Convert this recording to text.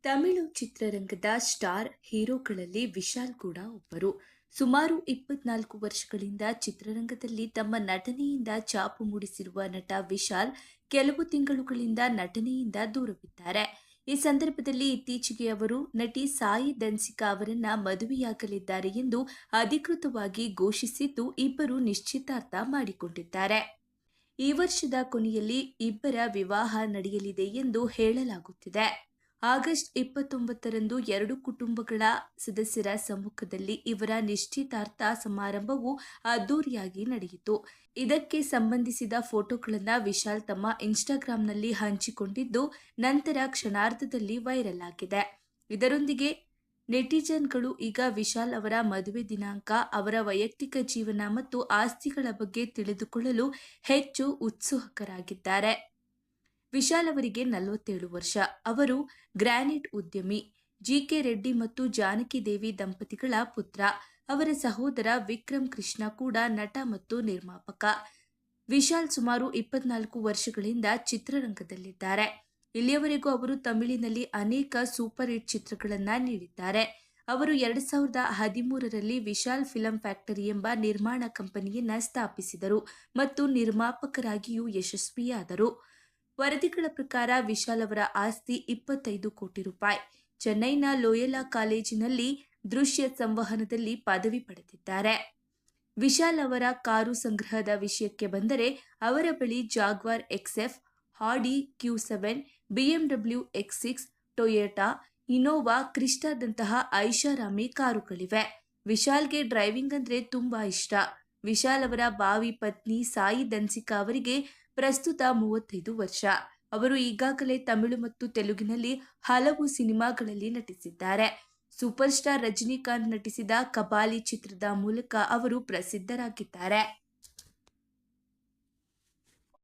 ತಮಿಳು ಚಿತ್ರರಂಗದ ಸ್ಟಾರ್ ಹೀರೋಗಳಲ್ಲಿ ವಿಶಾಲ್ ಕೂಡ ಒಬ್ಬರು. ಸುಮಾರು 24 ವರ್ಷಗಳಿಂದ ಚಿತ್ರರಂಗದಲ್ಲಿ ತಮ್ಮ ನಟನೆಯಿಂದ ಛಾಪು ಮೂಡಿಸಿರುವ ನಟ ವಿಶಾಲ್ ಕೆಲವು ತಿಂಗಳುಗಳಿಂದ ನಟನೆಯಿಂದ ದೂರವಿದ್ದಾರೆ. ಈ ಸಂದರ್ಭದಲ್ಲಿ ಇತ್ತೀಚೆಗೆ ಅವರು ನಟಿ ಸಾಯಿ ಧನ್ಸಿಕಾ ಅವರನ್ನ ಮದುವೆಯಾಗಲಿದ್ದಾರೆ ಎಂದು ಅಧಿಕೃತವಾಗಿ ಘೋಷಿಸಿದ್ದು, ಇಬ್ಬರು ನಿಶ್ಚಿತಾರ್ಥ ಮಾಡಿಕೊಂಡಿದ್ದಾರೆ. ಈ ವರ್ಷದ ಕೊನೆಯಲ್ಲಿ ಇಬ್ಬರ ವಿವಾಹ ನಡೆಯಲಿದೆ ಎಂದು ಹೇಳಲಾಗುತ್ತಿದೆ. ಆಗಸ್ಟ್ 29ರಂದು ಎರಡು ಕುಟುಂಬಗಳ ಸದಸ್ಯರ ಸಮ್ಮುಖದಲ್ಲಿ ಇವರ ನಿಶ್ಚಿತಾರ್ಥ ಸಮಾರಂಭವು ಅದ್ದೂರಿಯಾಗಿ ನಡೆಯಿತು. ಇದಕ್ಕೆ ಸಂಬಂಧಿಸಿದ ಫೋಟೋಗಳನ್ನು ವಿಶಾಲ್ ತಮ್ಮ ಇನ್ಸ್ಟಾಗ್ರಾಂನಲ್ಲಿ ಹಂಚಿಕೊಂಡಿದ್ದು, ನಂತರ ಕ್ಷಣಾರ್ಧದಲ್ಲಿ ವೈರಲ್ ಆಗಿದೆ. ಇದರೊಂದಿಗೆ ನೆಟಿಜನ್ಗಳು ಈಗ ವಿಶಾಲ್ ಅವರ ಮದುವೆ ದಿನಾಂಕ, ಅವರ ವೈಯಕ್ತಿಕ ಜೀವನ ಮತ್ತು ಆಸ್ತಿಗಳ ಬಗ್ಗೆ ತಿಳಿದುಕೊಳ್ಳಲು ಹೆಚ್ಚು ಉತ್ಸುಕರಾಗಿದ್ದಾರೆ. ವಿಶಾಲ್ ಅವರಿಗೆ 47 ವರ್ಷ. ಅವರು ಗ್ರಾನೈಟ್ ಉದ್ಯಮಿ, ಜಿಕೆ ರೆಡ್ಡಿ ಮತ್ತು ಜಾನಕಿ ದೇವಿ ದಂಪತಿಗಳ ಪುತ್ರ. ಅವರ ಸಹೋದರ ವಿಕ್ರಮ್ ಕೃಷ್ಣ ಕೂಡ ನಟ ಮತ್ತು ನಿರ್ಮಾಪಕ. ವಿಶಾಲ್ ಸುಮಾರು 24 ವರ್ಷಗಳಿಂದ ಚಿತ್ರರಂಗದಲ್ಲಿದ್ದಾರೆ. ಇಲ್ಲಿಯವರೆಗೂ ಅವರು ತಮಿಳಿನಲ್ಲಿ ಅನೇಕ ಸೂಪರ್ ಹಿಟ್ ಚಿತ್ರಗಳನ್ನು ನೀಡಿದ್ದಾರೆ. ಅವರು 2013ರಲ್ಲಿ ವಿಶಾಲ್ ಫಿಲಂ ಫ್ಯಾಕ್ಟರಿ ಎಂಬ ನಿರ್ಮಾಣ ಕಂಪನಿಯನ್ನ ಸ್ಥಾಪಿಸಿದರು ಮತ್ತು ನಿರ್ಮಾಪಕರಾಗಿಯೂ ಯಶಸ್ವಿಯಾದರು. ವರದಿಗಳ ಪ್ರಕಾರ ವಿಶಾಲ್ ಅವರ ಆಸ್ತಿ 25 ಕೋಟಿ ರೂಪಾಯಿ. ಚೆನ್ನೈನ ಲೋಯಲಾ ಕಾಲೇಜಿನಲ್ಲಿ ದೃಶ್ಯ ಸಂವಹನದಲ್ಲಿ ಪದವಿ ಪಡೆದಿದ್ದಾರೆ. ವಿಶಾಲ್ ಅವರ ಕಾರು ಸಂಗ್ರಹದ ವಿಷಯಕ್ಕೆ ಬಂದರೆ, ಅವರ ಬಳಿ ಜಾಗ್ವಾರ್ XF, ಆಡಿ Q7, BMW X6, Toyota Innova ಕ್ರಿಸ್ಟಾದಂತಹ ಐಷಾರಾಮಿ ಕಾರುಗಳಿವೆ. ವಿಶಾಲ್ಗೆ ಡ್ರೈವಿಂಗ್ ಅಂದ್ರೆ ತುಂಬಾ ಇಷ್ಟ. ವಿಶಾಲ್ ಅವರ ಭಾವಿ ಪತ್ನಿ ಸಾಯಿ ಧನ್ಸಿಕಾ ಅವರಿಗೆ ಪ್ರಸ್ತುತ 35 ವರ್ಷ. ಅವರು ಈಗಾಗಲೇ ತಮಿಳು ಮತ್ತು ತೆಲುಗಿನಲ್ಲಿ ಹಲವು ಸಿನಿಮಾಗಳಲ್ಲಿ ನಟಿಸಿದ್ದಾರೆ. ಸೂಪರ್ ಸ್ಟಾರ್ ರಜನಿಕಾಂತ್ ನಟಿಸಿದ ಕಬಾಲಿ ಚಿತ್ರದ ಮೂಲಕ ಅವರು ಪ್ರಸಿದ್ಧರಾಗಿದ್ದಾರೆ.